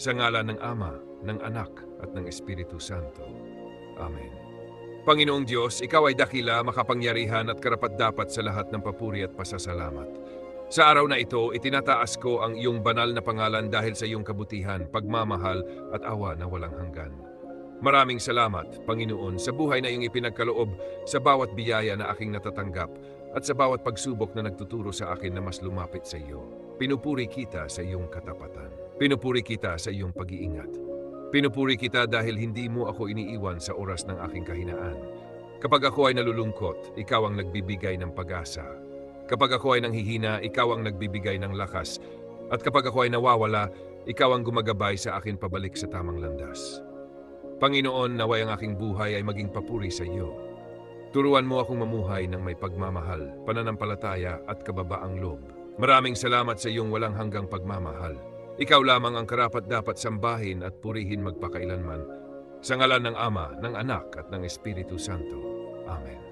Sa ngalan ng Ama, ng Anak, at ng Espiritu Santo. Amen. Panginoong Diyos, Ikaw ay dakila, makapangyarihan at karapat-dapat sa lahat ng papuri at pasasalamat. Sa araw na ito, itinataas ko ang iyong banal na pangalan dahil sa iyong kabutihan, pagmamahal at awa na walang hanggan. Maraming salamat, Panginoon, sa buhay na iyong ipinagkaloob, sa bawat biyaya na aking natatanggap, at sa bawat pagsubok na nagtuturo sa akin na mas lumapit sa iyo. Pinupuri kita sa iyong katapatan. Pinupuri kita sa iyong pag-iingat. Pinupuri kita dahil hindi mo ako iniiwan sa oras ng aking kahinaan. Kapag ako ay nalulungkot, ikaw ang nagbibigay ng pag-asa. Kapag ako ay nanghihina, ikaw ang nagbibigay ng lakas. At kapag ako ay nawawala, ikaw ang gumagabay sa akin pabalik sa tamang landas. Panginoon, naway ang aking buhay ay maging papuri sa iyo. Turuan mo akong mamuhay ng may pagmamahal, pananampalataya at kababaang loob. Maraming salamat sa iyong walang hanggang pagmamahal. Ikaw lamang ang karapat-dapat sambahin at purihin magpakailanman. Sa ngalan ng Ama, ng Anak at ng Espiritu Santo. Amen.